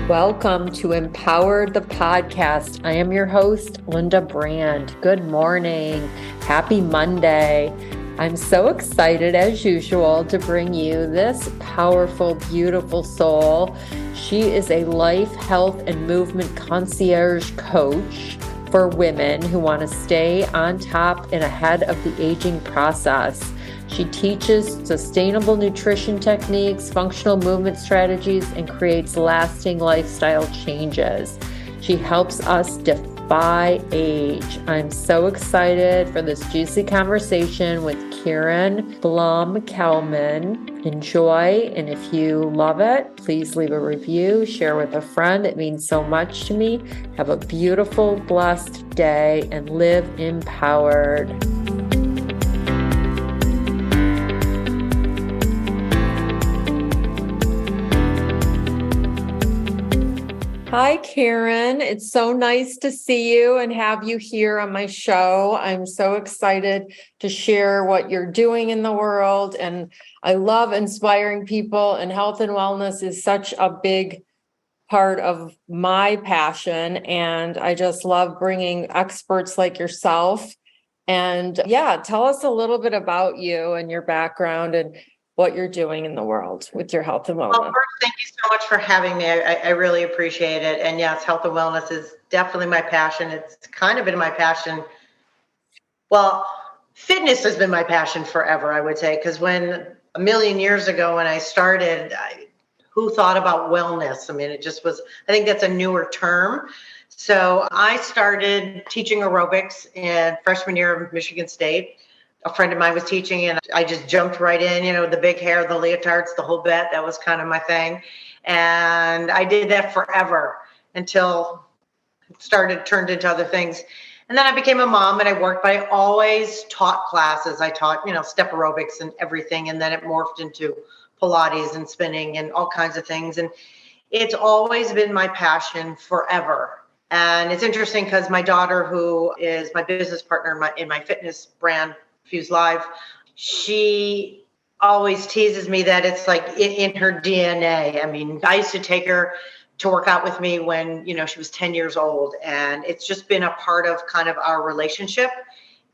Welcome to Empowered the Podcast. I am your host, Linda Brand. Good morning. Happy Monday. I'm so excited, as usual, to bring you this powerful, beautiful soul. She is a life, health, and movement concierge coach for women who want to stay on top and ahead of the aging process. She teaches sustainable nutrition techniques, functional movement strategies, and creates lasting lifestyle changes. She helps us defy age. I'm so excited for this juicy conversation with Karen Kelman. Enjoy, and if you love it, please leave a review, share with a friend. It means so much to me. Have a beautiful, blessed day, and live empowered. Hi, Karen. It's so nice to see you and have you here on my show. I'm so excited to share what you're doing in the world. And I love inspiring people, and health and wellness is such a big part of my passion. And I just love bringing experts like yourself. And yeah, tell us a little bit about you and your background and what you're doing in the world with your health and wellness. Well, first, thank you so much for having me. I really appreciate it. And yes, health and wellness is definitely my passion. It's kind of been my passion. Well, fitness has been my passion forever, I would say, because when a million years ago when I started, who thought about wellness? I mean, it just was, I think that's a newer term. So I started teaching aerobics in freshman year of Michigan State. A friend of mine was teaching and I just jumped right in, the big hair, the leotards, the whole bit. That was kind of my thing. And I did that forever until it turned into other things. And then I became a mom and I worked, but I always taught classes. I taught, step aerobics and everything. And then it morphed into Pilates and spinning and all kinds of things. And it's always been my passion forever. And it's interesting because my daughter, who is my business partner in my fitness brand, Fuse Live, she always teases me that it's like in her DNA. I mean, I used to take her to work out with me when, she was 10 years old. And it's just been a part of kind of our relationship.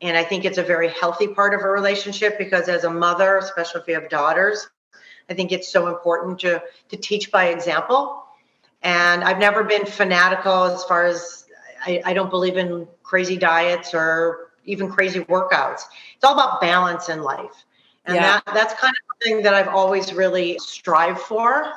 And I think it's a very healthy part of a relationship because as a mother, especially if you have daughters, I think it's so important to teach by example. And I've never been fanatical as far as I don't believe in crazy diets or even crazy workouts. It's all about balance in life. And that's kind of the thing that I've always really strived for.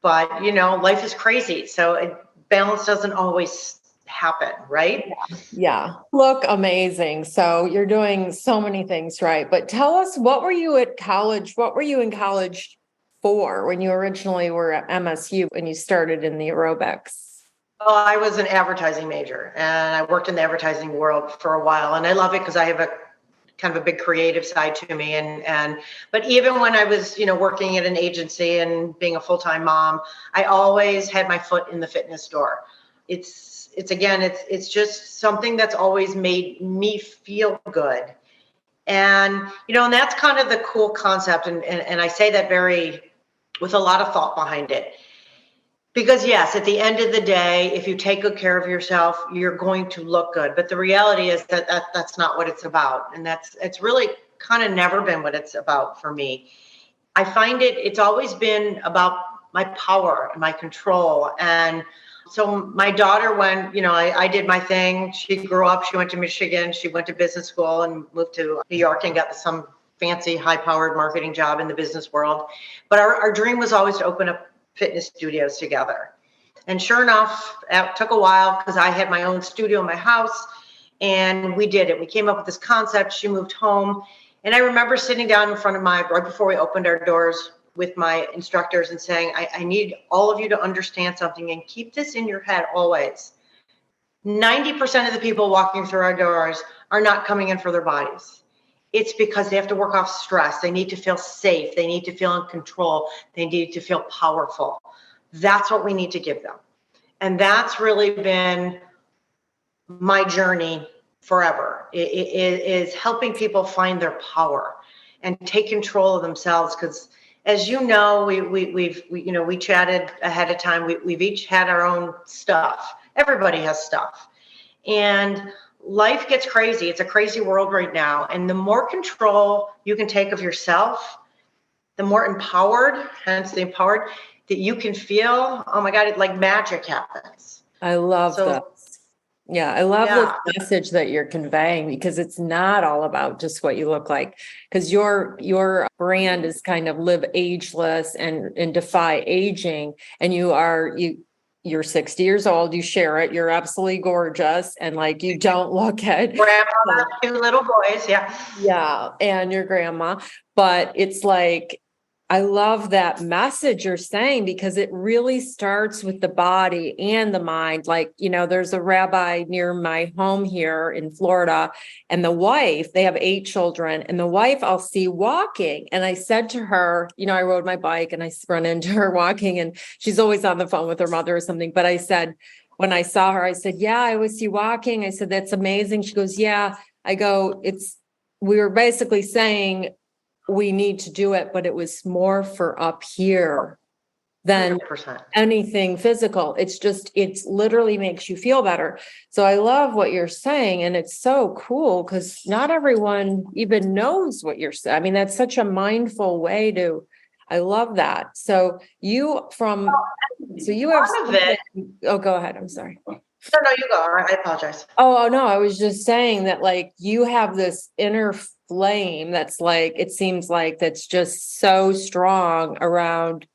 But, life is crazy. So balance doesn't always happen, right? Yeah. Look amazing. So you're doing so many things right. But tell us, what were you at college? What were you in college for when you originally were at MSU and you started in the aerobics? Well, I was an advertising major and I worked in the advertising world for a while, and I love it because I have a kind of a big creative side to me. But even when I was, working at an agency and being a full-time mom, I always had my foot in the fitness store. It's just something that's always made me feel good. And, and that's kind of the cool concept. And I say that with a lot of thought behind it. Because yes, at the end of the day, if you take good care of yourself, you're going to look good. But the reality is that's not what it's about. And it's really kind of never been what it's about for me. I find it's always been about my power and my control. And so my daughter, when, I did my thing, she grew up, she went to Michigan, she went to business school and moved to New York and got some fancy high-powered marketing job in the business world. But our dream was always to open up fitness studios together. And sure enough, it took a while because I had my own studio in my house and we did it. We came up with this concept. She moved home. And I remember sitting down in front of right before we opened our doors with my instructors and saying, I need all of you to understand something and keep this in your head always. 90% of the people walking through our doors are not coming in for their bodies. It's because they have to work off stress. They need to feel safe. They need to feel in control. They need to feel powerful. That's what we need to give them. And that's really been my journey forever. It is helping people find their power and take control of themselves. Because as you know, we chatted ahead of time. We've each had our own stuff. Everybody has stuff. And life gets crazy. It's a crazy world right now. And the more control you can take of yourself, the more empowered, hence the empowered, that you can feel, oh my God, like magic happens. I love that. Yeah, I love the message that you're conveying, because it's not all about just what you look like. Because your brand is kind of live ageless and defy aging. And you're 60 years old, you share it, you're absolutely gorgeous, and like you don't look at grandma, 2 little boys, yeah, and your grandma. But it's like, I love that message you're saying, because it really starts with the body and the mind. Like, there's a rabbi near my home here in Florida, and the wife, they have 8 children, and the wife I'll see walking. And I said to her, I rode my bike and I run into her walking, and she's always on the phone with her mother or something. But I said, when I saw her, I said, yeah, I always see you walking. I said, that's amazing. She goes, yeah. I go, we were basically saying, we need to do it, but it was more for up here than 100%. Anything physical. It's literally makes you feel better. So I love what you're saying. And it's so cool, because not everyone even knows what you're saying. I mean, that's such a mindful way I love that. So you have, oh, go ahead. I'm sorry. No, you go. I apologize. Oh, no, I was just saying that, like, you have this inner flame that's like, it seems like that's just so strong around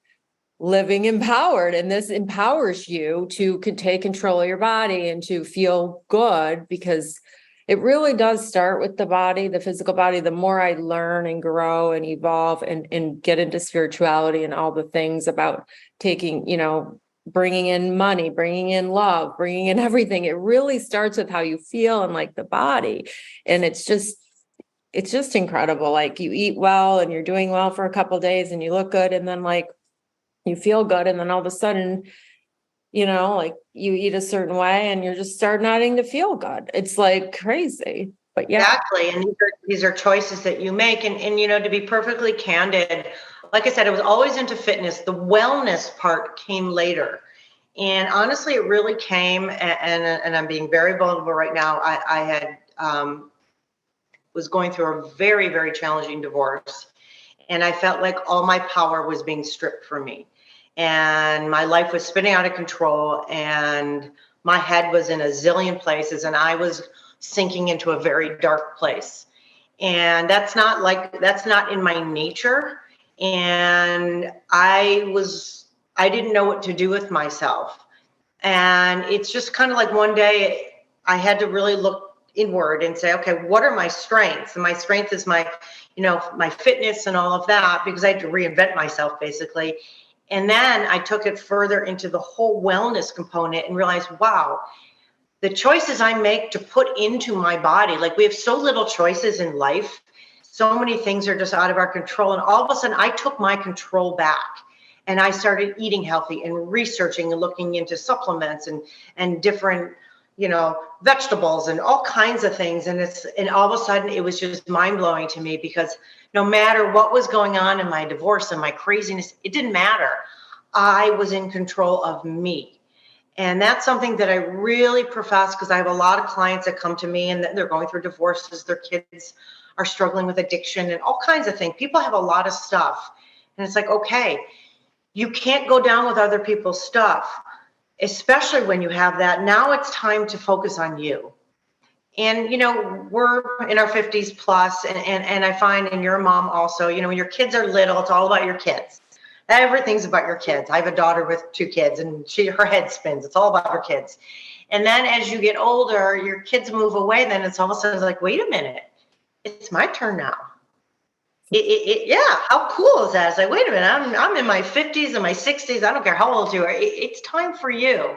living empowered. And this empowers you to take control of your body and to feel good, because it really does start with the body, the physical body. The more I learn and grow and evolve and get into spirituality and all the things about taking, bringing in money, bringing in love, bringing in everything. It really starts with how you feel and like the body. And it's just incredible. Like, you eat well and you're doing well for a couple of days and you look good, and then like you feel good. And then all of a sudden, like you eat a certain way and you're just starting to feel good. It's like crazy, but yeah. Exactly. And these are choices that you make. And to be perfectly candid, like I said, I was always into fitness. The wellness part came later. And honestly, it really came, and I'm being very vulnerable right now. I had was going through a very, very challenging divorce. And I felt like all my power was being stripped from me. And my life was spinning out of control. And my head was in a zillion places. And I was sinking into a very dark place. And that's not in my nature. And I didn't know what to do with myself. And it's just kind of like one day I had to really look inward and say, okay, what are my strengths? And my strength is my fitness and all of that, because I had to reinvent myself basically. And then I took it further into the whole wellness component and realized, wow, the choices I make to put into my body, like, we have so little choices in life. So many things are just out of our control. And all of a sudden I took my control back, and I started eating healthy and researching and looking into supplements and different, vegetables and all kinds of things. And all of a sudden it was just mind blowing to me, because no matter what was going on in my divorce and my craziness, it didn't matter. I was in control of me. And that's something that I really profess, because I have a lot of clients that come to me and they're going through divorces. Their kids are struggling with addiction and all kinds of things. People have a lot of stuff. And it's like, okay, you can't go down with other people's stuff, especially when you have that. Now it's time to focus on you. And, we're in our 50s plus, and I find, and your mom also, when your kids are little, it's all about your kids. Everything's about your kids. I have a daughter with 2 kids, and her head spins. It's all about her kids. And then as you get older, your kids move away. Then it's all of a sudden like, wait a minute, it's my turn now. Yeah, how cool is that? It's like, wait a minute, I'm in my 50s and my 60s. I don't care how old you are. It's time for you.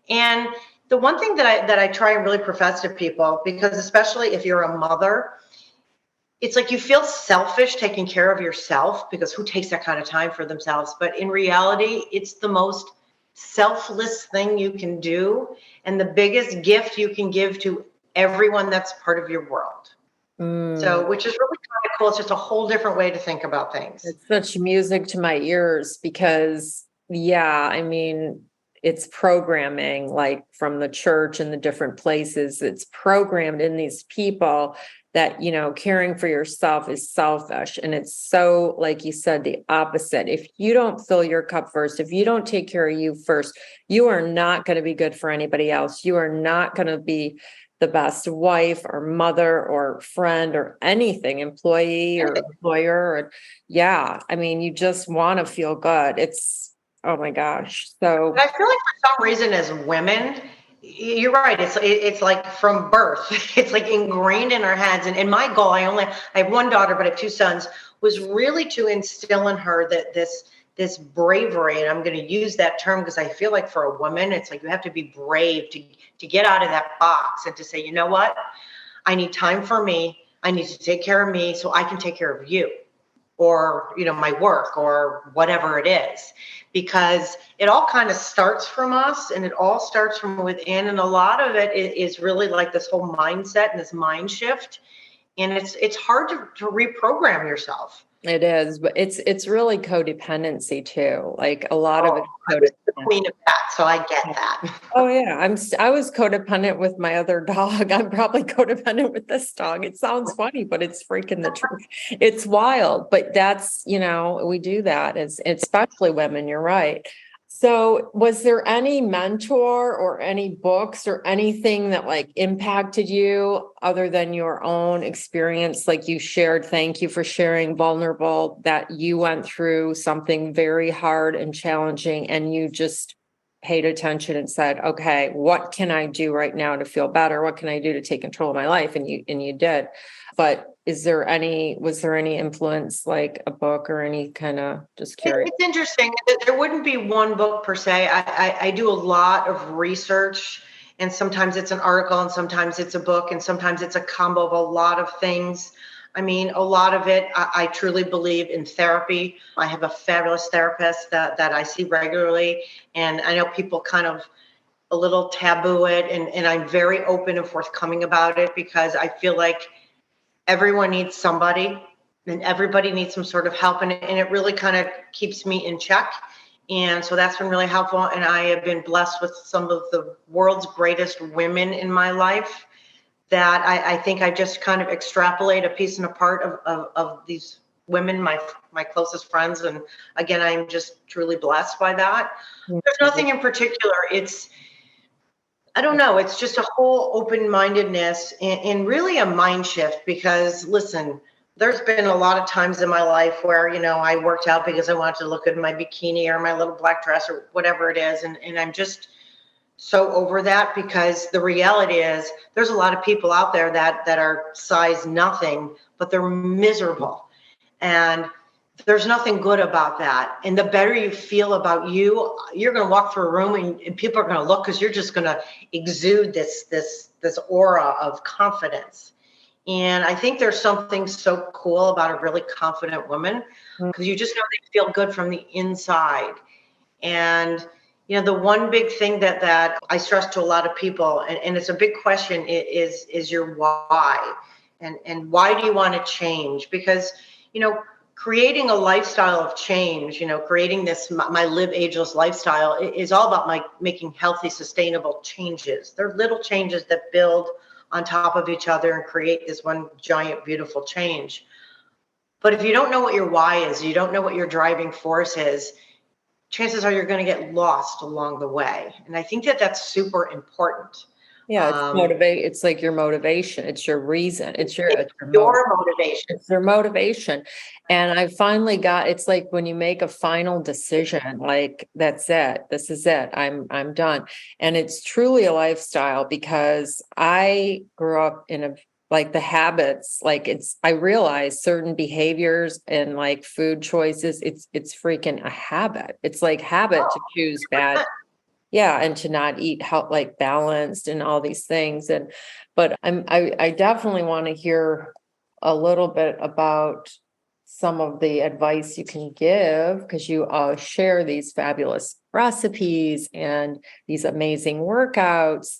And the one thing that I try and really profess to people, because especially if you're a mother, it's like you feel selfish taking care of yourself, because who takes that kind of time for themselves? But in reality, it's the most selfless thing you can do, and the biggest gift you can give to everyone that's part of your world. Mm. So, which is really kind of cool. It's just a whole different way to think about things. It's such music to my ears because, yeah, I mean, it's programming like from the church and the different places. It's programmed in these people that, caring for yourself is selfish. And it's so, like you said, the opposite. If you don't fill your cup first, if you don't take care of you first, you are not going to be good for anybody else. You are not going to be the best wife or mother or friend or anything, employee or employer. Or, yeah, I mean, you just want to feel good. It's, oh my gosh. So But I feel like for some reason, as women, you're right. It's like from birth. It's like ingrained in our heads. And my goal, I have one daughter, but I have two sons, was really to instill in her that this bravery, and I'm going to use that term because I feel like for a woman, it's like you have to be brave to get out of that box and to say, you know what, I need time for me. I need to take care of me so I can take care of you, or my work, or whatever it is, because it all kind of starts from us, and it all starts from within, and a lot of it is really like this whole mindset and this mind shift, and it's hard to reprogram yourself. it is, but it's really codependency too. Like a lot of Oh, it I is was the codependent. queen of that, so I get that. Oh yeah, I was codependent with my other dog. I'm probably codependent with this dog. It sounds funny, but it's freaking the truth. It's wild, but that's, we do that as especially women, you're right. So, was there any mentor or any books or anything that like impacted you other than your own experience? Like you shared, thank you for sharing vulnerable, that you went through something very hard and challenging and you just paid attention and said, okay, what can I do right now to feel better? What can I do to take control of my life? And you did. But was there any influence, like a book or any kind of, just curious? It's interesting. There wouldn't be one book per se. I do a lot of research, and sometimes it's an article, and sometimes it's a book, and sometimes it's a combo of a lot of things. I mean, a lot of it, I truly believe in therapy. I have a fabulous therapist that I see regularly, and I know people kind of a little taboo it, and I'm very open and forthcoming about it because I feel like everyone needs somebody, and everybody needs some sort of help, and it really kind of keeps me in check. And so that's been really helpful, and I have been blessed with some of the world's greatest women in my life that I think I just kind of extrapolate a piece and a part of these women, my closest friends. And again, I'm just truly blessed by that. There's nothing in particular. I don't know. It's just a whole open-mindedness and really a mind shift because, listen, there's been a lot of times in my life where, I worked out because I wanted to look good in my bikini or my little black dress or whatever it is. And I'm just so over that because the reality is there's a lot of people out there that are size nothing, but they're miserable. And there's nothing good about that. And the better you feel about you, you're going to walk through a room and people are going to look because you're just going to exude this aura of confidence. And I think there's something so cool about a really confident woman because you just know they feel good from the inside. And the one big thing that I stress to a lot of people, and it's a big question, is your why, and why do you want to change? Because creating a lifestyle of change, creating this my live ageless lifestyle is all about making healthy, sustainable changes. They're little changes that build on top of each other and create this one giant, beautiful change. But if you don't know what your why is, you don't know what your driving force is, chances are you're going to get lost along the way. And I think that's super important. Yeah, it's like your motivation. It's your reason. It's your motivation. It's their motivation. And I finally it's like when you make a final decision, like that's it. This is it. I'm done. And it's truly a lifestyle because I grew up in like the habits, like I realize certain behaviors and like food choices, it's freaking a habit. It's like habit to choose bad. Yeah, and to not eat like balanced and all these things. But I definitely want to hear a little bit about some of the advice you can give because you share these fabulous recipes and these amazing workouts.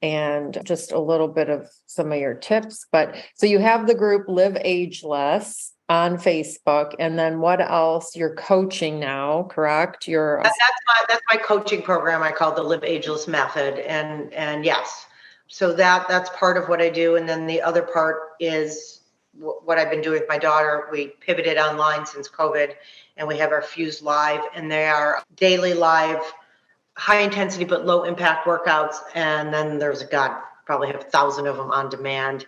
and just a little bit of some of your tips. But so you have the group Live Ageless on Facebook, and then what else? You're coaching now, correct? That's my coaching program. I call the Live Ageless Method, and yes, so that's part of what I do. And then the other part is what I've been doing with my daughter. We pivoted online since COVID, and we have our Fuse Live, and they are daily live, high intensity but low impact workouts. And then there's probably have 1,000 of them on demand.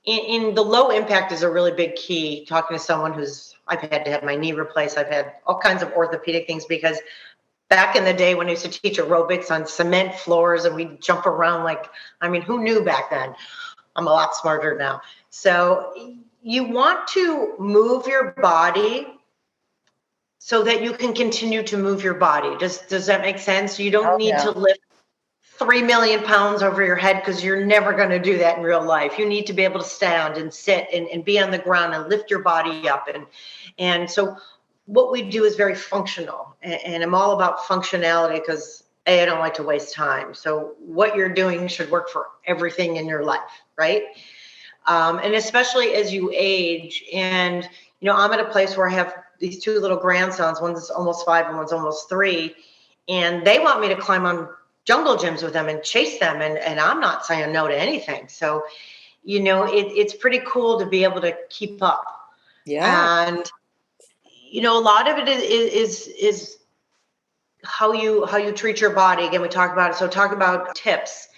In the low impact is a really big key. Talking to someone I've had to have my knee replaced. I've had all kinds of orthopedic things because back in the day when I used to teach aerobics on cement floors and we'd jump around who knew back then? I'm a lot smarter now. So you want to move your body so that you can continue to move your body. Does that make sense? You don't need to lift 3 million pounds over your head because you're never going to do that in real life. You need to be able to stand and sit and be on the ground and lift your body up. And so what we do is very functional, and I'm all about functionality because I don't like to waste time. So what you're doing should work for everything in your life, right? And especially as you age, and I'm at a place where I have these 2 little grandsons. One's almost 5 and one's almost 3, and they want me to climb on jungle gyms with them and chase them, and I'm not saying no to anything. So it's pretty cool to be able to keep up. Yeah. And a lot of it is how you treat your body. Again, we talk about it. So talk about tips.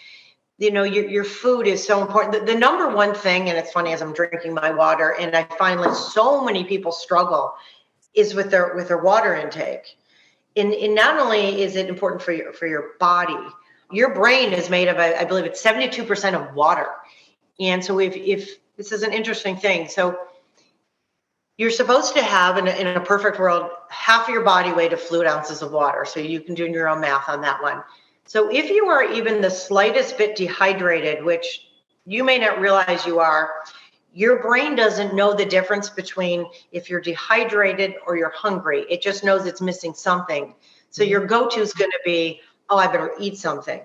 Your food is so important. The number one thing, and it's funny as I'm drinking my water, and I find so many people struggle, is with their water intake. And not only is it important for your body, your brain is made of, I believe it's 72% of water. And so if this is an interesting thing. So you're supposed to have, in a perfect world, half of your body weight of fluid ounces of water. So you can do your own math on that one. So if you are even the slightest bit dehydrated, which you may not realize you are, your brain doesn't know the difference between if you're dehydrated or you're hungry. It just knows it's missing something. So your go-to is going to be, I better eat something.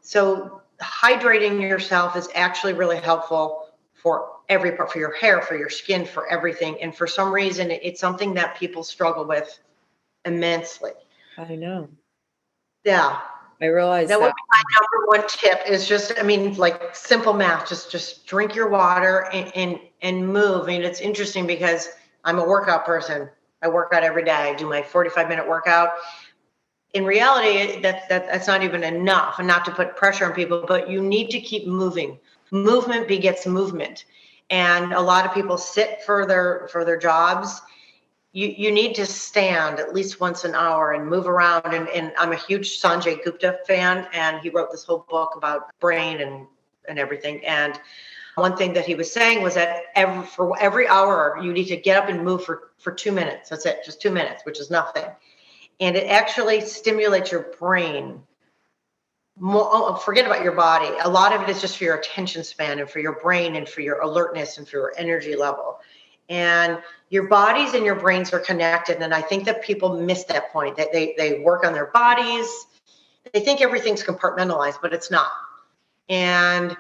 So hydrating yourself is actually really helpful for every part, for your hair, for your skin, for everything. And for some reason, it's something that people struggle with immensely. I know. Yeah. I realize that would be my number one tip is just, simple math, just drink your water and move. It's interesting because I'm a workout person. I work out every day. I do my 45-minute workout. In reality, that's not even enough, and not to put pressure on people, but you need to keep moving. Movement begets movement. And a lot of people sit for their jobs. You need to stand at least once an hour and move around. And I'm a huge Sanjay Gupta fan, and he wrote this whole book about brain and everything. And one thing that he was saying was that for every hour, you need to get up and move for 2 minutes. That's it, just 2 minutes, which is nothing. And it actually stimulates your brain. Forget about your body. A lot of it is just for your attention span and for your brain and for your alertness and for your energy level. And your bodies and your brains are connected. And I think that people miss that point, that they work on their bodies. They think everything's compartmentalized, but it's not. And,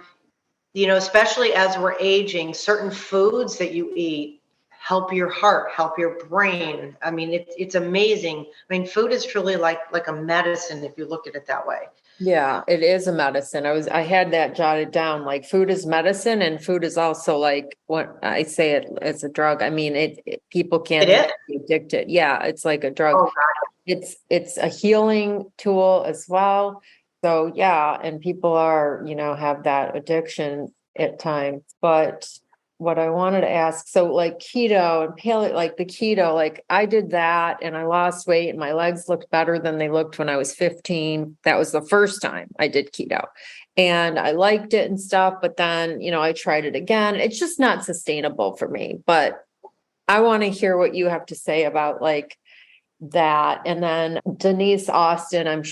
especially as we're aging, certain foods that you eat help your heart, help your brain. It's amazing. Food is truly like a medicine if you look at it that way. Yeah, it is a medicine. I had that jotted down, food is medicine, and food is also what I say it as a drug. People can't be addicted. Yeah, it's like a drug. Oh, God. It's a healing tool as well. So yeah, and people are, have that addiction at times. But what I wanted to ask, so keto and paleo, the keto, I did that and I lost weight and my legs looked better than they looked when I was 15. That was the first time I did keto and I liked it and stuff. But then, I tried it again. It's just not sustainable for me, but I want to hear what you have to say about that. And then Denise Austin,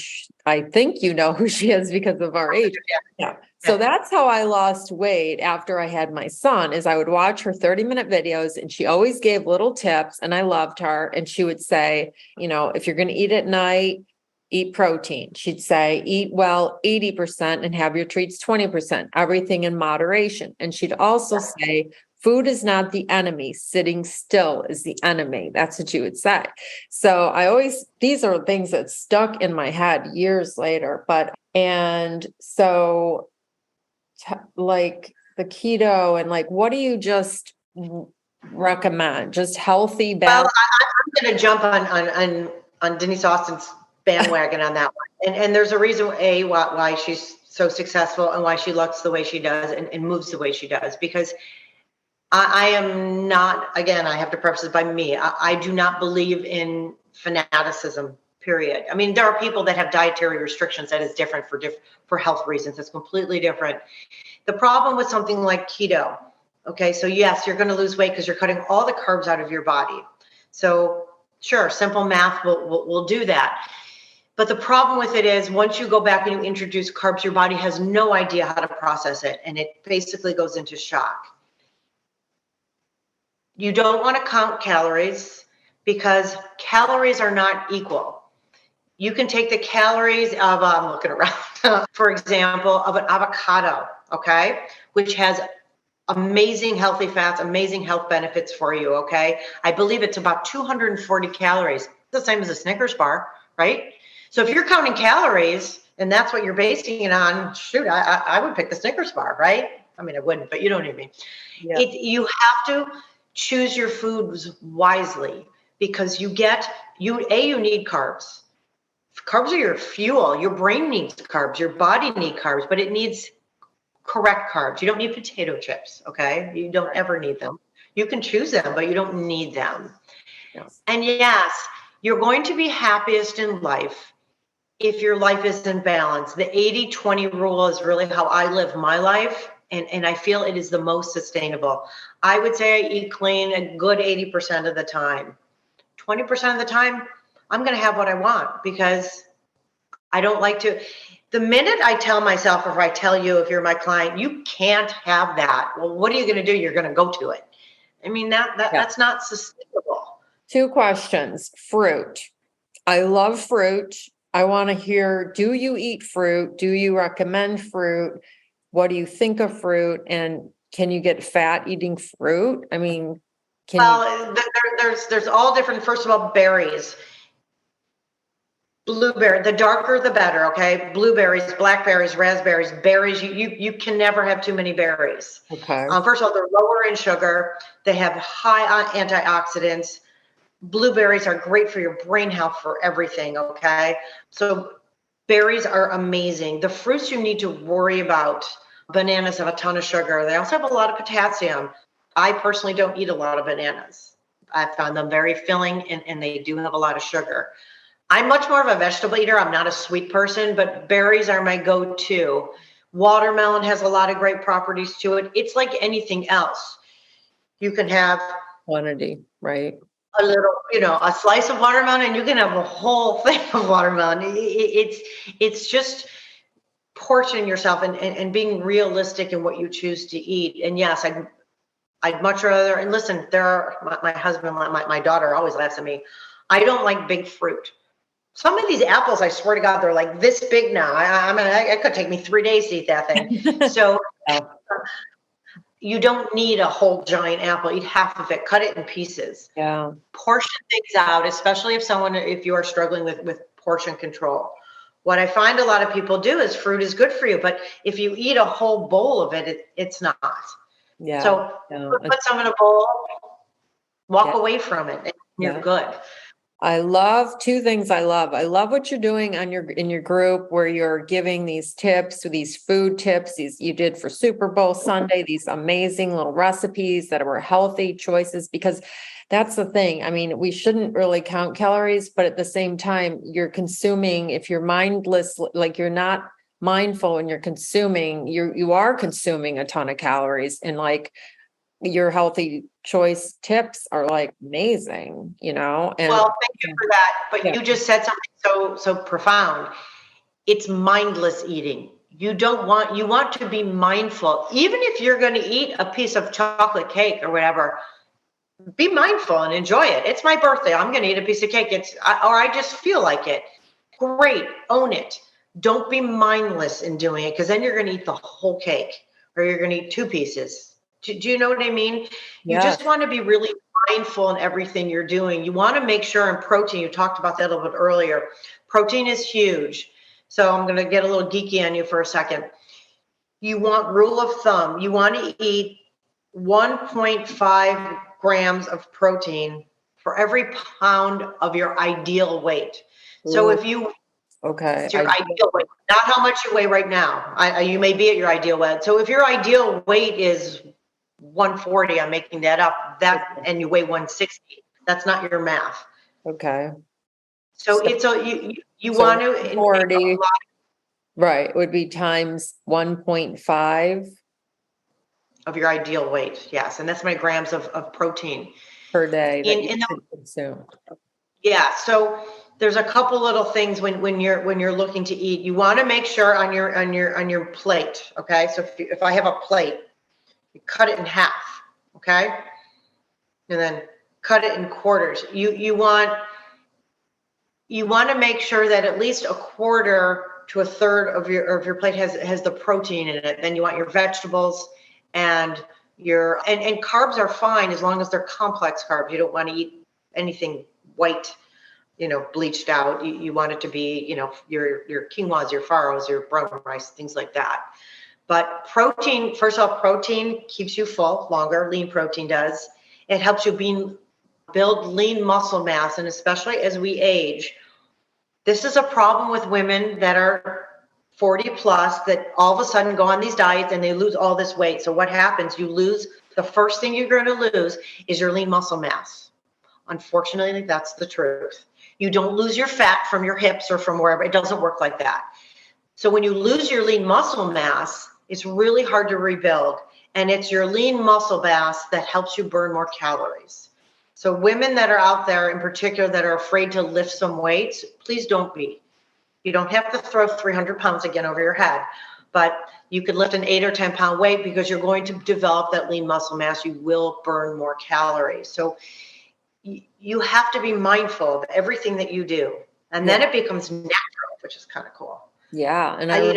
I think you know who she is because of our age. Yeah. So that's how I lost weight after I had my son, is I would watch her 30-minute videos and she always gave little tips and I loved her. And she would say, if you're going to eat at night, eat protein. She'd say, eat well 80% and have your treats 20%, everything in moderation. And she'd also say, food is not the enemy. Sitting still is the enemy. That's what she would say. So these are things that stuck in my head years later. Like the keto and like, what do you just recommend? Just healthy, Well, balanced? I'm going to jump on Denise Austin's bandwagon on that one. And there's a reason, why she's so successful and why she looks the way she does and moves the way she does. Because I am not, again, I have to preface it by me. I do not believe in fanaticism, period. I mean, there are people that have dietary restrictions that is different for health reasons. It's completely different. The problem with something like keto, okay, so yes, you're going to lose weight because you're cutting all the carbs out of your body. So sure, simple math will do that. But the problem with it is once you go back and you introduce carbs, your body has no idea how to process it. And it basically goes into shock. You don't want to count calories because calories are not equal. You can take the calories of, I'm looking around, for example, of an avocado, okay, which has amazing healthy fats, amazing health benefits for you, okay? I believe it's about 240 calories. It's the same as a Snickers bar, right? So if you're counting calories and that's what you're basing it on, shoot, I would pick the Snickers bar, right? I mean, I wouldn't, but you know what I mean. Yeah. You have to choose your foods wisely because you need carbs. Carbs are your fuel. Your brain needs carbs. Your body needs carbs, but it needs correct carbs. You don't need potato chips, okay? You don't ever need them. You can choose them, but you don't need them. Yes. And yes, you're going to be happiest in life if your life is in balance. The 80-20 rule is really how I live my life, and I feel it is the most sustainable. I would say I eat clean a good 80% of the time. 20% of the time, I'm going to have what I want because I don't like to. The minute I tell myself, or I tell you, if you're my client, you can't have that. Well, what are you going to do? You're going to go to it. I mean, that's not sustainable. 2 questions. Fruit. I love fruit. I want to hear, do you eat fruit? Do you recommend fruit? What do you think of fruit? And can you get fat eating fruit? I mean, there's all different, first of all, berries. Blueberry, the darker the better, okay? Blueberries, blackberries, raspberries, berries. You can never have too many berries. Okay. First of all, they're lower in sugar. They have high antioxidants. Blueberries are great for your brain health, for everything, okay? So berries are amazing. The fruits you need to worry about, bananas have a ton of sugar. They also have a lot of potassium. I personally don't eat a lot of bananas. I found them very filling and they do have a lot of sugar. I'm much more of a vegetable eater. I'm not a sweet person, but berries are my go-to. Watermelon has a lot of great properties to it. It's like anything else. You can have quantity, right? A little, a slice of watermelon, and you can have a whole thing of watermelon. It's just portioning yourself and being realistic in what you choose to eat. And yes, I'd much rather, and listen, my husband, my daughter always laughs at me. I don't like big fruit. Some of these apples, I swear to God, they're like this big now. I mean, it could take me 3 days to eat that thing. So you don't need a whole giant apple. Eat half of it. Cut it in pieces. Yeah. Portion things out, especially if you are struggling with portion control. What I find a lot of people do is fruit is good for you, but if you eat a whole bowl of it, it's not. Yeah. So put some in a bowl, walk away from it, and you're good. I love 2 things. I love what you're doing in your group where you're giving these tips, these food tips, these you did for Super Bowl Sunday, these amazing little recipes that were healthy choices, because that's the thing. I mean, we shouldn't really count calories, but at the same time, you're consuming, if you're mindless, like you're not mindful and you're consuming, you are consuming a ton of calories, and like your healthy choice tips are like amazing, And well, thank you for that. But you just said something so profound. It's mindless eating. You want to be mindful. Even if you're going to eat a piece of chocolate cake or whatever, be mindful and enjoy it. It's my birthday. I'm going to eat a piece of cake. Or I just feel like it. great, own it. Don't be mindless in doing it, because then you're going to eat the whole cake, or you're going to eat 2 pieces. Do you know what I mean? You Yeah. just want to be really mindful in everything you're doing. You want to make sure, in protein, you talked about that a little bit earlier. Protein is huge. So I'm going to get a little geeky on you for a second. You want, rule of thumb, you want to eat 1.5 grams of protein for every pound of your ideal weight. So if you, Okay. it's your ideal weight, not how much you weigh right now. You may be at your ideal weight. So if your ideal weight is 140, I'm making that up, and you weigh 160, that's not your math. Okay. So it's you want to 40, right, would be times 1.5 of your ideal weight. Yes. And that's my grams of protein per day that you in should consume. Yeah. So there's a couple little things when you're looking to eat. You want to make sure on your plate. Okay. So if I have a plate, you cut it in half. Okay. And then cut it in quarters. You want to make sure that at least a quarter to a third of your plate has the protein in it. Then you want your vegetables and and carbs are fine as long as they're complex carbs. You don't want to eat anything white, bleached out. You want it to be, your quinoas, your farros, your brown rice, things like that. But protein, first of all, protein keeps you full longer. Lean protein does. It helps you build lean muscle mass, and especially as we age. This is a problem with women that are 40 plus, that all of a sudden go on these diets and they lose all this weight. So what happens? The first thing you're going to lose is your lean muscle mass. Unfortunately, that's the truth. You don't lose your fat from your hips or from wherever. It doesn't work like that. So when you lose your lean muscle mass, it's really hard to rebuild. And it's your lean muscle mass that helps you burn more calories. So women that are out there in particular that are afraid to lift some weights, please don't be. You don't have to throw 300 pounds again over your head, but you could lift an 8 or 10 pound weight because you're going to develop that lean muscle mass. You will burn more calories. So you have to be mindful of everything that you do. And then it becomes natural, which is kind of cool. Yeah. And I go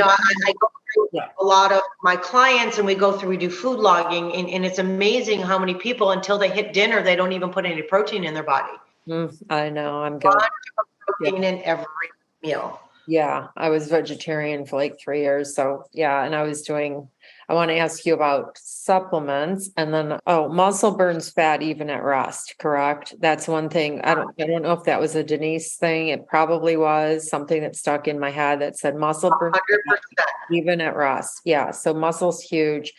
through a lot of my clients, and we do food logging, and it's amazing how many people, until they hit dinner, they don't even put any protein in their body. I know, I'm good. Protein in every meal. Yeah, I was vegetarian for like 3 years. So yeah, and I want to ask you about supplements, and then, muscle burns fat even at rest, correct? That's one thing. I don't know if that was a Denise thing. It probably was something that stuck in my head that said muscle burns 100%. fat even at rest. Yeah. So muscle's huge.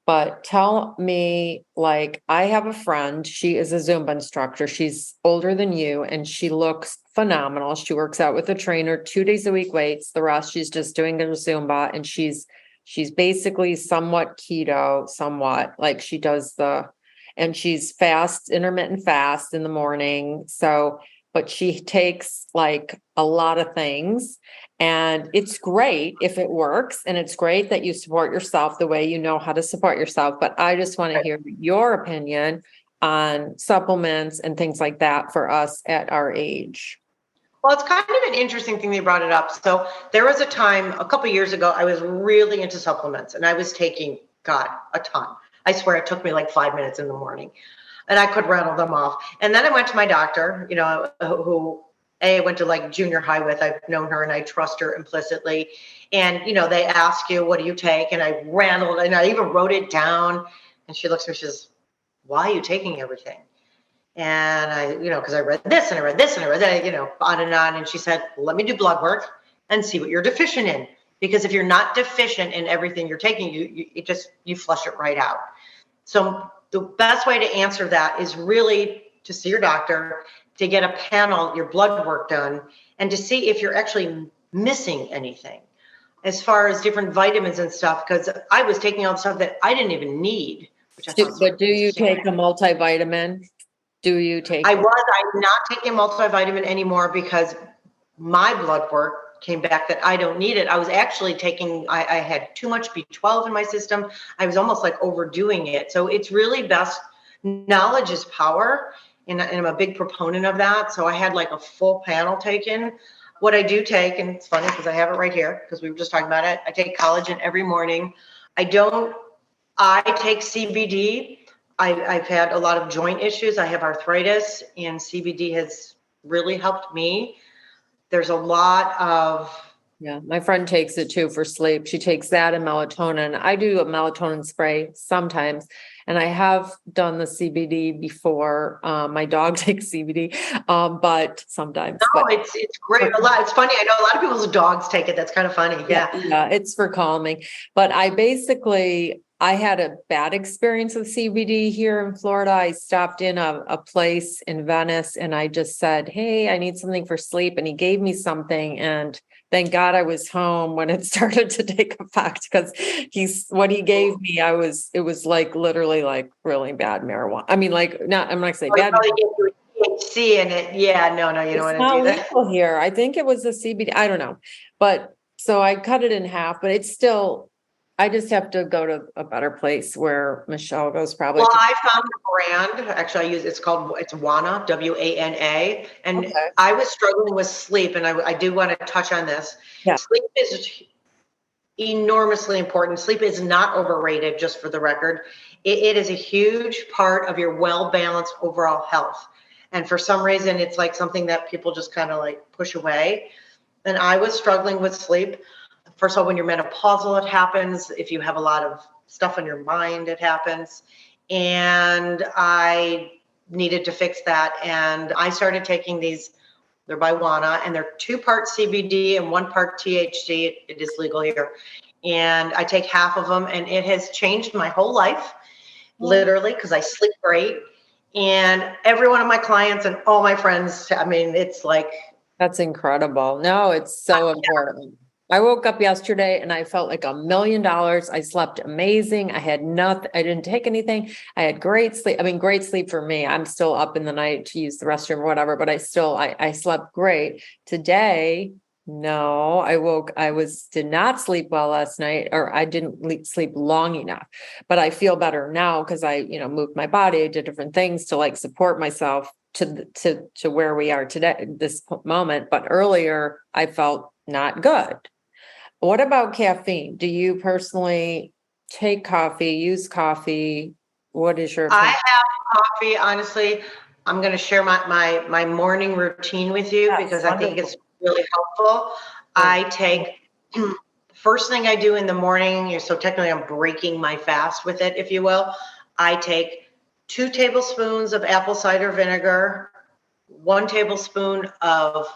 But tell me, like, I have a friend, she is a Zumba instructor. She's older than you and she looks phenomenal. She works out with a trainer 2 days a week, weights, the rest she's just doing her Zumba, and she's basically somewhat keto, like she does and she's intermittent fast in the morning. So, but she takes like a lot of things, and it's great if it works. And it's great that you support yourself the way you know how to support yourself. But I just want to hear your opinion on supplements and things like that for us at our age. Well, it's kind of an interesting thing that you brought it up. So there was a time a couple of years ago, I was really into supplements, and I was taking, a ton. I swear it took me like 5 minutes in the morning, and I could rattle them off. And then I went to my doctor, who I went to like junior high with. I've known her and I trust her implicitly. And, they ask you, what do you take? And I rattled, and I even wrote it down. And she looks at me, she says, why are you taking everything? And I, because I read this and I read this and I read that, on and on. And she said, let me do blood work and see what you're deficient in. Because if you're not deficient in everything you're taking, you flush it right out. So the best way to answer that is really to see your doctor, to get a panel, your blood work done, and to see if you're actually missing anything as far as different vitamins and stuff. Because I was taking all the stuff that I didn't even need. But do you take a multivitamin? I'm not taking a multivitamin anymore because my blood work came back that I don't need it. I was actually I had too much B12 in my system. I was almost like overdoing it. So it's really best. Knowledge is power. And I'm a big proponent of that. So I had like a full panel taken. what I do take, and it's funny because I have it right here because we were just talking about it. I take collagen every morning. I take CBD. I've had a lot of joint issues. I have arthritis, and CBD has really helped me. There's a lot of... Yeah, my friend takes it too for sleep. She takes that and melatonin. I do a melatonin spray sometimes, and I have done the CBD before. My dog takes CBD, but sometimes. No, it's great. It's funny. I know a lot of people's dogs take it. That's kind of funny. Yeah. Yeah, it's for calming. But I had a bad experience with CBD here in Florida. I stopped in a place in Venice, and I just said, "Hey, I need something for sleep," and he gave me something, and thank God I was home when it started to take effect, because what he gave me, it was like literally like really bad marijuana. I mean, like, I'm not saying bad. THC in it. Yeah, no, you don't want to do that. Legal here. I think it was a CBD. I don't know, but so I cut it in half, but it's still, I just have to go to a better place where Michelle goes probably. Well, I found a brand, actually it's WANA, WANA. And okay. I was struggling with sleep, and I do want to touch on this. Yeah. Sleep is enormously important. Sleep is not overrated, just for the record. It is a huge part of your well-balanced overall health. And for some reason, it's like something that people just kind of like push away. And I was struggling with sleep. First of all, when you're menopausal, it happens. If you have a lot of stuff on your mind, it happens. And I needed to fix that. And I started taking these. They're by WANA, and they're 2 parts CBD and 1 part THC. It is legal here. And I take half of them, and it has changed my whole life, literally, because I sleep great. And every one of my clients and all my friends, I mean, it's like. That's incredible. No, it's so important. I woke up yesterday and I felt like $1 million. I slept amazing. I had nothing. I didn't take anything. I had great sleep. I mean, great sleep for me. I'm still up in the night to use the restroom or whatever, but I slept great. Today, no, did not sleep well last night, or I didn't sleep long enough, but I feel better now because I, moved my body. I did different things to like support myself to where we are today, this moment. But earlier I felt not good. What about caffeine? Do you personally take coffee, use coffee? What is your opinion? I have coffee, honestly. I'm going to share my morning routine with you because I think it's really helpful. I take, first thing I do in the morning, so technically I'm breaking my fast with it, if you will. I take 2 tablespoons of apple cider vinegar, 1 tablespoon of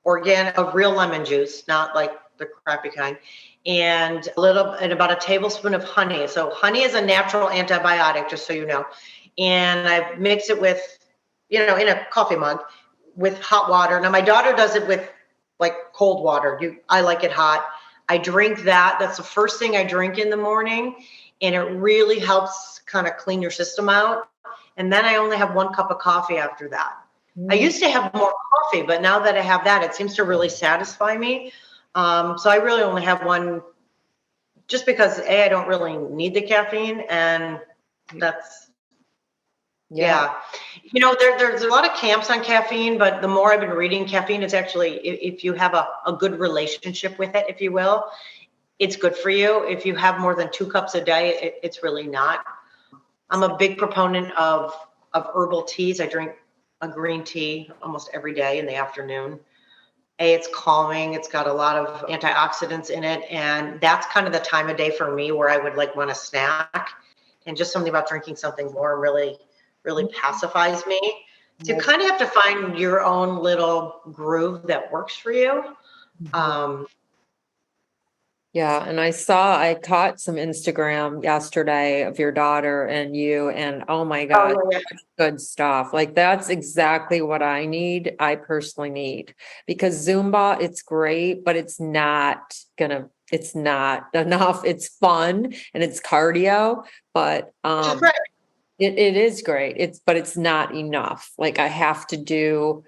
real lemon juice, not like the crappy kind, and about a tablespoon of honey. So honey is a natural antibiotic, just so you know. And I mix it with, in a coffee mug with hot water. Now my daughter does it with like cold water. I like it hot. I drink that. That's the first thing I drink in the morning. And it really helps kind of clean your system out. And then I only have 1 cup of coffee after that. I used to have more coffee, but now that I have that, it seems to really satisfy me. So I really only have 1, just because I don't really need the caffeine, and that's, yeah. There's a lot of camps on caffeine, but the more I've been reading, caffeine is actually, if you have a good relationship with it, if you will, it's good for you. If you have more than 2 cups a day, it's really not. I'm a big proponent of herbal teas. I drink a green tea almost every day in the afternoon. It's calming. It's got a lot of antioxidants in it. And that's kind of the time of day for me where I would like want a snack, and just something about drinking something warm really, really pacifies me. So you kind of have to find your own little groove that works for you. Yeah. And I caught some Instagram yesterday of your daughter and you, and oh my God, good stuff. Like that's exactly what I personally need, because Zumba, it's great, but it's not enough. It's fun and it's cardio, but, it is great. But it's not enough. Like I have to do,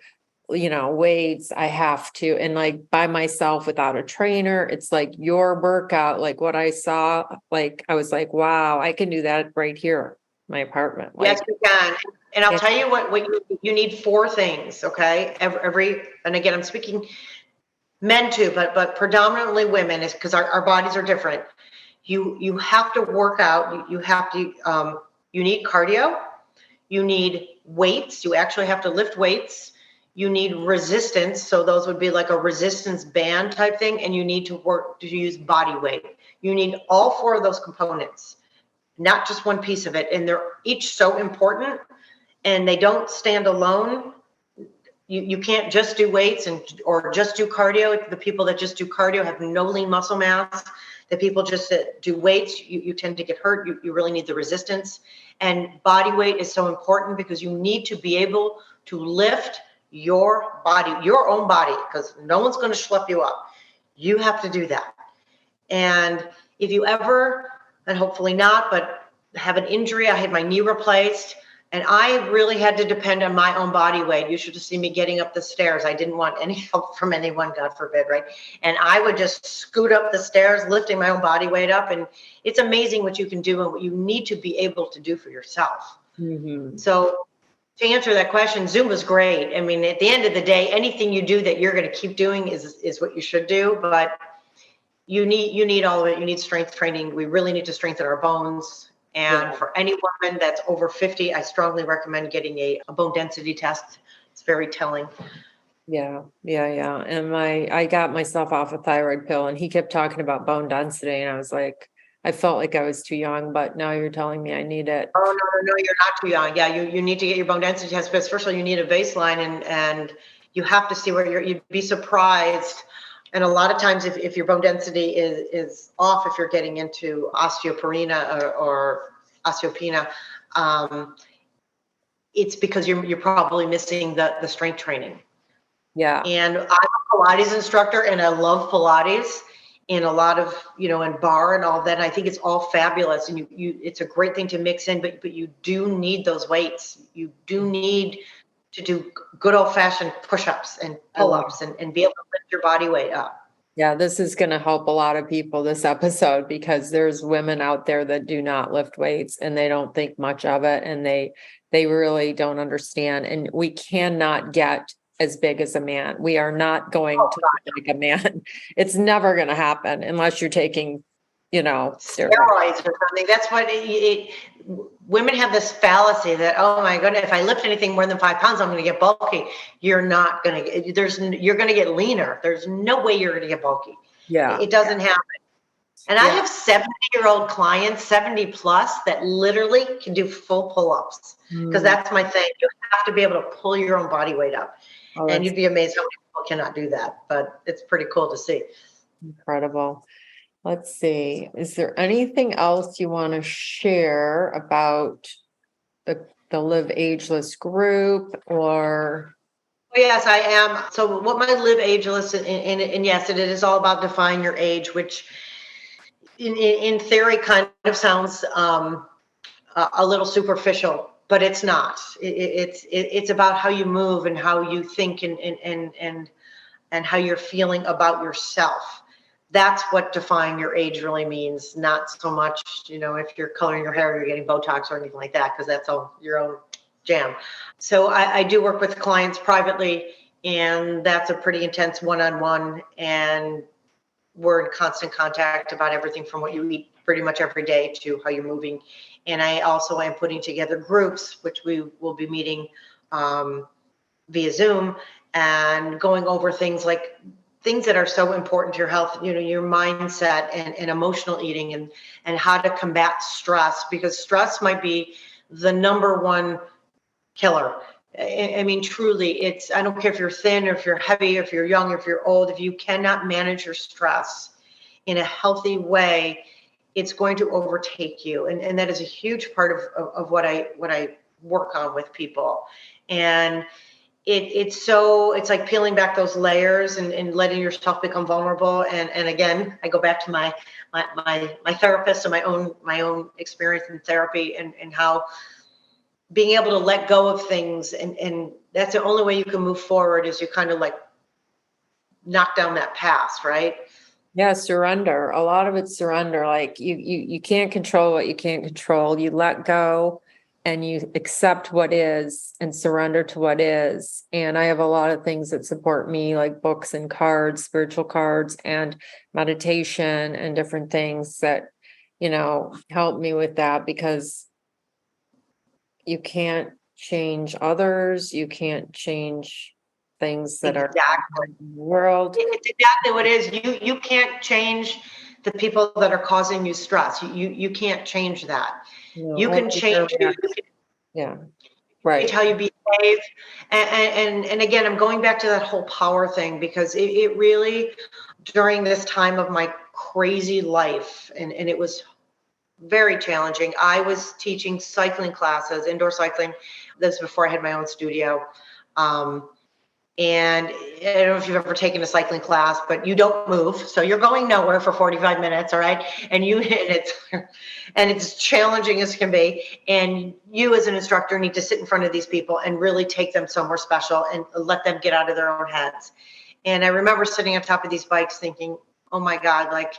weights, I have to, and like by myself without a trainer, it's like your workout, like what I saw, like, I was like, wow, I can do that right here in my apartment. Yes, you can. And I'll tell you what you need 4 things. Okay. And again, I'm speaking Men too, but predominantly women, is because our bodies are different. You have to work out. You have to you need cardio. You need weights. You actually have to lift weights. You need resistance. So those would be like a resistance band type thing. And you need to work to use body weight. You need all four of those components, not just one piece of it. And they're each so important, and they don't stand alone. You can't just do weights or just do cardio. The people that just do cardio have no lean muscle mass. The people just that do weights, you tend to get hurt. You really need the resistance. And body weight is so important because you need to be able to lift your body, your own body, because no one's going to schlep you up. You have to do that. And if you ever, and hopefully not, but have an injury, I had my knee replaced, and I really had to depend on my own body weight. You should have seen me getting up the stairs. I didn't want any help from anyone, God forbid, right? And I would just scoot up the stairs, lifting my own body weight up. And it's amazing what you can do and what you need to be able to do for yourself. Mm-hmm. So to answer that question, Zumba's great. I mean, at the end of the day, anything you do that you're going to keep doing is what you should do. But you need all of it. You need strength training. We really need to strengthen our bones. And for any woman that's over 50, I strongly recommend getting a bone density test. It's very telling. Yeah. And I got myself off a thyroid pill, and he kept talking about bone density, and I was like, I felt like I was too young, but now you're telling me I need it. Oh, no, you're not too young. Yeah, you need to get your bone density test, but first of all, you need a baseline, and you have to see where you'd be surprised. And a lot of times if your bone density is off, if you're getting into osteopenia or osteopenia, it's because you're probably missing the strength training. Yeah. And I'm a Pilates instructor, and I love Pilates in a lot of, in bar and all that. And I think it's all fabulous, and it's a great thing to mix in, but you do need those weights. You do need to do good old-fashioned push-ups and pull-ups and be able to lift your body weight up. Yeah, this is going to help a lot of people, this episode, because there's women out there that do not lift weights, and they don't think much of it, and they really don't understand. And we cannot get as big as a man. We are not going to look like a man. It's never going to happen unless you're taking, steroids or something. That's what women have this fallacy that, oh my goodness, if I lift anything more than 5 pounds, I'm going to get bulky. You're not going to you're going to get leaner. There's no way you're going to get bulky. Yeah. It doesn't happen. And I have 70-year-old clients, 70 plus, that literally can do full pull-ups, because that's my thing. You have to be able to pull your own body weight up. And you'd be amazed how many people cannot do that, but it's pretty cool to see. Incredible. Let's see. Is there anything else you want to share about the Live Ageless group, or? Yes, I am. So what my Live Ageless, and yes, it is all about defying your age, which in theory kind of sounds a little superficial, but it's not. It's about how you move and how you think and how you're feeling about yourself. That's what defying your age really means. Not so much, if you're coloring your hair or you're getting Botox or anything like that, because that's all your own jam. So I do work with clients privately, and that's a pretty intense one-on-one, and we're in constant contact about everything from what you eat pretty much every day to how you're moving. And I also am putting together groups, which we will be meeting via Zoom and going over things that are so important to your health, your mindset and emotional eating and how to combat stress, because stress might be the number one killer. I mean, truly, I don't care if you're thin or if you're heavy, or if you're young, or if you're old, if you cannot manage your stress in a healthy way, it's going to overtake you. And that is a huge part of what I work on with people. And it's like peeling back those layers and letting yourself become vulnerable. And again, I go back to my therapist and my own experience in therapy and how being able to let go of things. And that's the only way you can move forward, is you kind of like knock down that past, right? Yeah, surrender. A lot of it's surrender. Like you can't control what you can't control. You let go and you accept what is and surrender to what is. And I have a lot of things that support me, like books and cards, spiritual cards, and meditation and different things that, help me with that, because you can't change others. You can't change things that are in the world. It's exactly what it is. You can't change the people that are causing you stress. You can't change that. You can change Right. how you behave. And again, I'm going back to that whole power thing, because it really, during this time of my crazy life, and it was very challenging. I was teaching cycling classes, indoor cycling. This was before I had my own studio. And I don't know if you've ever taken a cycling class, but you don't move. So you're going nowhere for 45 minutes. All right. And it's challenging as can be. And you as an instructor need to sit in front of these people and really take them somewhere special and let them get out of their own heads. And I remember sitting on top of these bikes thinking, oh my God, like,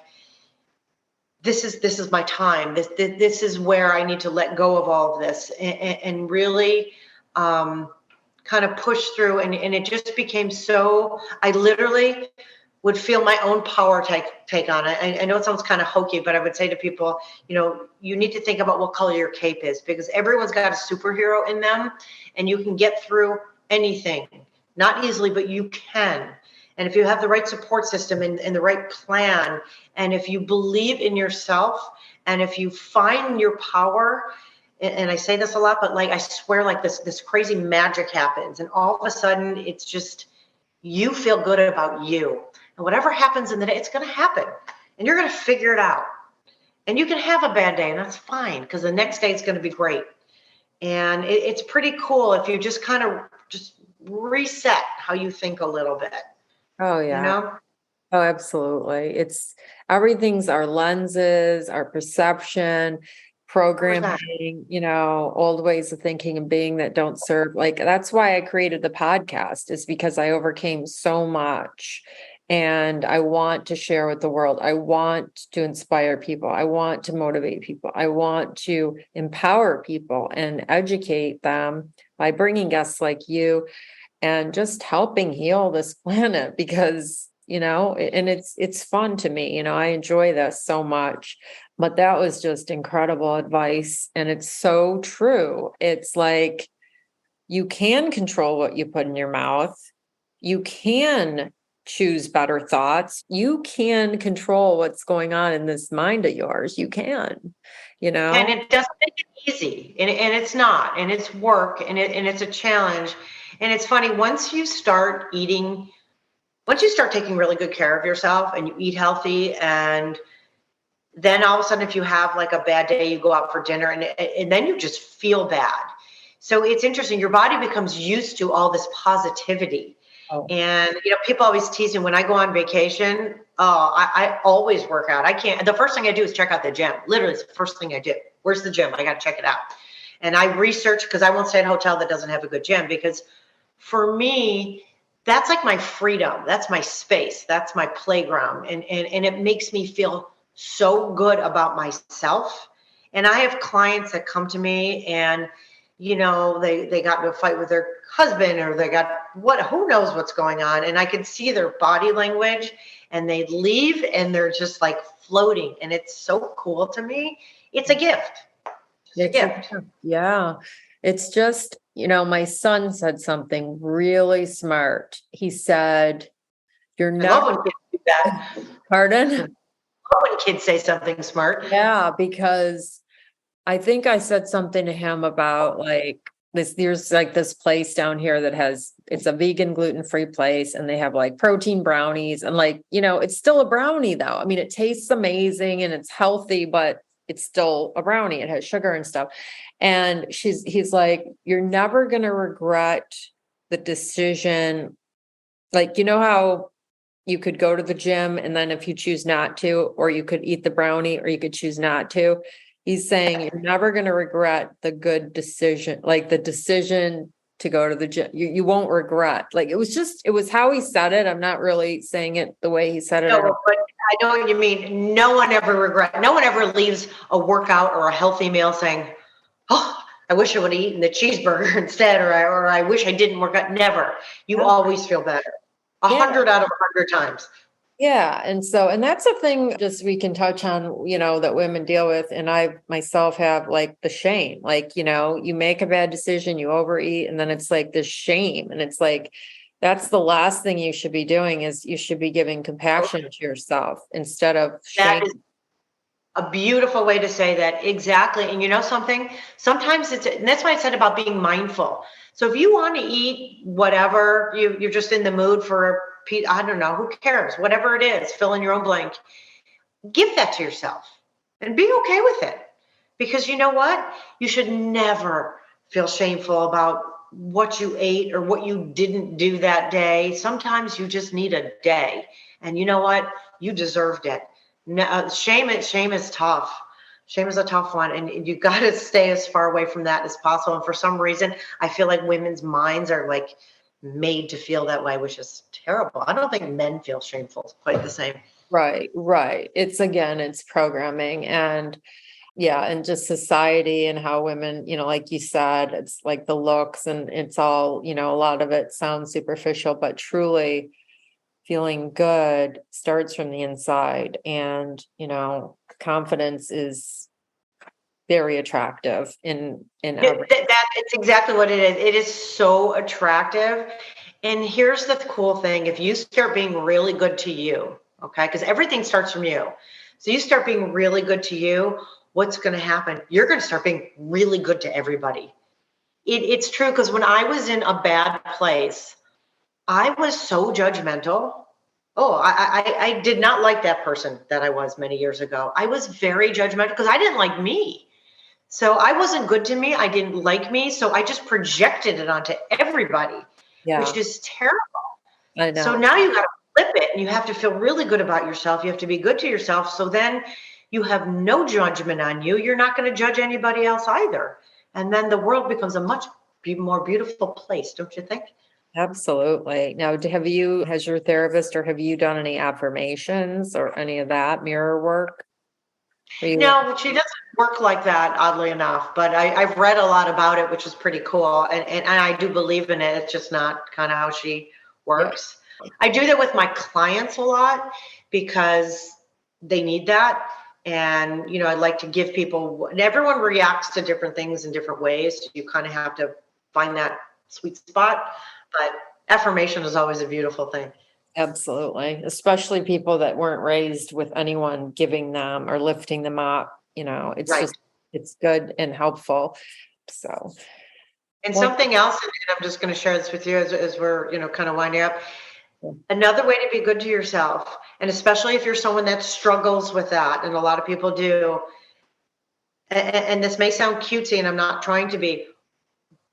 this is my time. This is where I need to let go of all of this and really kind of push through. And it just became so, I literally would feel my own power take on it. I know it sounds kind of hokey, but I would say to people, you need to think about what color your cape is, because everyone's got a superhero in them, and you can get through anything. Not easily, but you can. And if you have the right support system and the right plan, and if you believe in yourself, and if you find your power, and I say this a lot, but like, I swear, like this crazy magic happens. And all of a sudden it's just, you feel good about you, and whatever happens in the day, it's going to happen, and you're going to figure it out. And you can have a bad day, and that's fine, because the next day is going to be great. And it's pretty cool if you just kind of just reset how you think a little bit. Oh, yeah. Oh, absolutely. Everything's our lenses, our perception, programming, old ways of thinking and being that don't serve. Like, that's why I created the podcast, is because I overcame so much, and I want to share with the world. I want to inspire people. I want to motivate people. I want to empower people and educate them by bringing guests like you and just helping heal this planet, because, and it's fun to me, I enjoy this so much. But that was just incredible advice. And it's so true. It's like, you can control what you put in your mouth. You can choose better thoughts. You can control what's going on in this mind of yours. You can, And it doesn't make it easy. And it's not. And it's work. And it's a challenge. And it's funny, once you start taking really good care of yourself, and you eat healthy, and then all of a sudden, if you have like a bad day, you go out for dinner, and then you just feel bad. So it's interesting. Your body becomes used to all this positivity. Oh. And, people always tease me when I go on vacation. I always work out. I can't. The first thing I do is check out the gym. Literally, it's the first thing I do. Where's the gym? I got to check it out. And I research, because I won't stay at a hotel that doesn't have a good gym, because for me, that's like my freedom. That's my space. That's my playground. And it makes me feel so good about myself. And I have clients that come to me, and, they got into a fight with their husband, or they got who knows what's going on. And I can see their body language, and they leave, and they're just like floating. And it's so cool to me. It's a gift. It's a gift. Yeah. It's just, my son said something really smart. He said, "You're never." I love when kids do that. Pardon? I love when kids say something smart. Yeah, because I think I said something to him about like this. There's like this place down here that it's a vegan, gluten-free place, and they have like protein brownies, and like, it's still a brownie though. I mean, it tastes amazing and it's healthy, but it's still a brownie. It has sugar and stuff. And he's like, "You're never going to regret the decision." Like, how you could go to the gym, and then if you choose not to, or you could eat the brownie, or you could choose not to. He's saying you're never going to regret the good decision, like the decision to go to the gym. You won't regret. Like, it was how he said it. I'm not really saying it the way he said it. No, but I know what you mean. No one ever leaves a workout or a healthy meal saying, "Oh, I wish I would have eaten the cheeseburger instead, or I wish I didn't work out. Never. You always feel better. 100 out of 100 times. Yeah. And that's a thing just we can touch on, that women deal with. And I myself have like the shame, like, you make a bad decision, you overeat, and then it's like this shame. And it's like, that's the last thing you should be doing is you should be giving compassion to yourself instead of shame. That is a beautiful way to say that. Exactly. And you know something, sometimes and that's why I said about being mindful. So if you want to eat whatever, you're just in the mood for I don't know, who cares? Whatever it is, fill in your own blank. Give that to yourself and be okay with it. Because you know what? You should never feel shameful about what you ate or what you didn't do that day. Sometimes you just need a day. And you know what? You deserved it. Shame is tough. Shame is a tough one. And you got to stay as far away from that as possible. And for some reason, I feel like women's minds are like made to feel that way, which is terrible. I don't think men feel shameful quite the same. Right. It's programming and just society and how women, like you said, it's like the looks and it's all, a lot of it sounds superficial, but truly feeling good starts from the inside. And, confidence is very attractive in every. It's exactly what it is. It is so attractive. And here's the cool thing. If you start being really good to you, okay, because everything starts from you. So you start being really good to you, what's going to happen? You're going to start being really good to everybody. It's true, because when I was in a bad place, I was so judgmental. Oh, I did not like that person that I was many years ago. I was very judgmental because I didn't like me. So I wasn't good to me. I didn't like me. So I just projected it onto everybody, which is terrible. I know. So now you got to flip it and you have to feel really good about yourself. You have to be good to yourself. So then you have no judgment on you. You're not going to judge anybody else either. And then the world becomes a much more beautiful place, don't you think? Absolutely. Now, has your therapist or have you done any affirmations or any of that mirror work? No, she doesn't work like that, oddly enough, but I've read a lot about it, which is pretty cool. And I do believe in it. It's just not kind of how she works. Yeah. I do that with my clients a lot because they need that. And, I like to give people, and everyone reacts to different things in different ways. You kind of have to find that sweet spot. But affirmation is always a beautiful thing. Absolutely. Especially people that weren't raised with anyone giving them or lifting them up. It's right. It's good and helpful. So. And something else, and I'm just going to share this with you as we're, kind of winding up. Another way to be good to yourself, and especially if you're someone that struggles with that, and a lot of people do, and this may sound cutesy, and I'm not trying to be,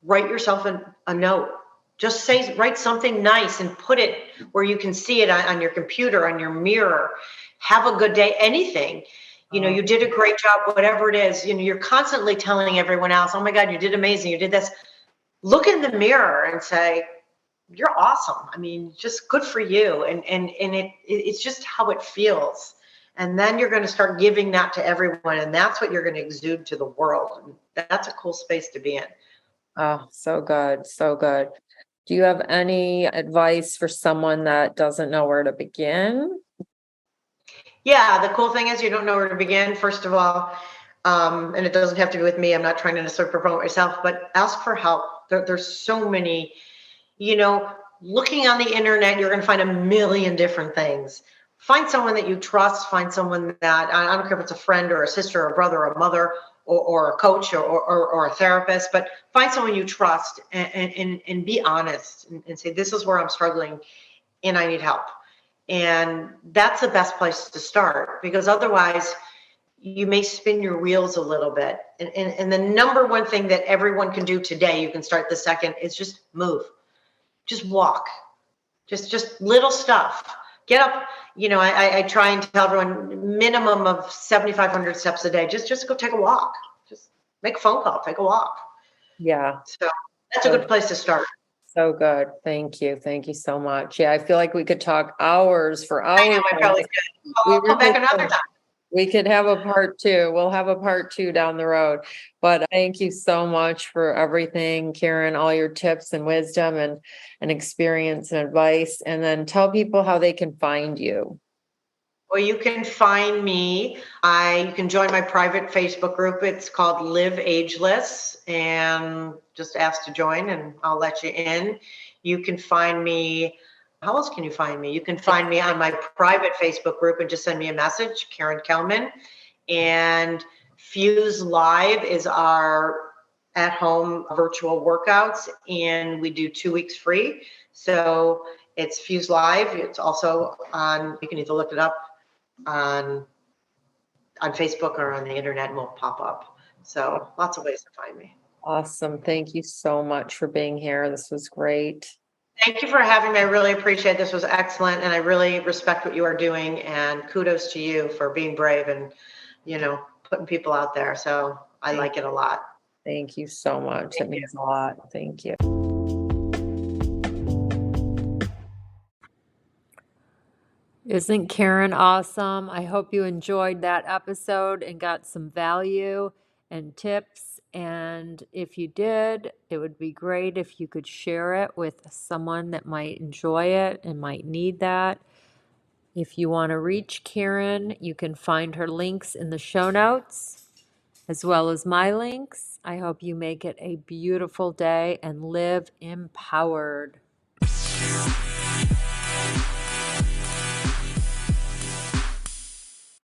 write yourself a note. Just write something nice and put it where you can see it on your computer, on your mirror. Have a good day, anything. You did a great job, whatever it is. You're constantly telling everyone else, oh my God, you did amazing. You did this. Look in the mirror and say, you're awesome. I mean, just good for you. And it's just how it feels. And then you're going to start giving that to everyone. And that's what you're going to exude to the world. And that's a cool space to be in. Oh, so good. So good. Do you have any advice for someone that doesn't know where to begin? Yeah, the cool thing is you don't know where to begin, first of all. And it doesn't have to be with me. I'm not trying to necessarily promote myself, but ask for help. There's so many, looking on the internet, you're going to find a million different things. Find someone that you trust. Find someone that, I don't care if it's a friend or a sister or a brother or a mother or a coach or a therapist, but find someone you trust and be honest and say, this is where I'm struggling and I need help. And that's the best place to start, because otherwise you may spin your wheels a little bit. And the number one thing that everyone can do today, you can start the second, is just move, just walk, just little stuff. Get up. I try and tell everyone minimum of 7,500 steps a day. Just go take a walk. Just make a phone call, take a walk. Yeah. So that's a good place to start. So good. Thank you. Thank you so much. Yeah. I feel like we could talk hours for hours. I know, I probably could. I'll come back another time. We could have a part two. We'll have a part two down the road. But thank you so much for everything, Karen, all your tips and wisdom and experience and advice. And then tell people how they can find you. Well, you can find me. You can join my private Facebook group. It's called Live Ageless, and just ask to join, and I'll let you in. You can find me. How else can you find me? You can find me on my private Facebook group and just send me a message, Karen Kelman. And Fuse Live is our at-home virtual workouts, and we do 2 weeks free. So it's Fuse Live. It's also on. You can either look it up on Facebook or on the internet, and will pop up. So lots of ways to find me. Awesome. Thank you so much for being here. This was great. Thank you for having me. I really appreciate it. This was excellent, and I really respect what you are doing, and kudos to you for being brave and, putting people out there. So I like it a lot. Thank you so much. It means a lot. Thank you. Isn't Karen awesome? I hope you enjoyed that episode and got some value and tips. And if you did, it would be great if you could share it with someone that might enjoy it and might need that. If you want to reach Karen, you can find her links in the show notes, as well as my links. I hope you make it a beautiful day and live empowered.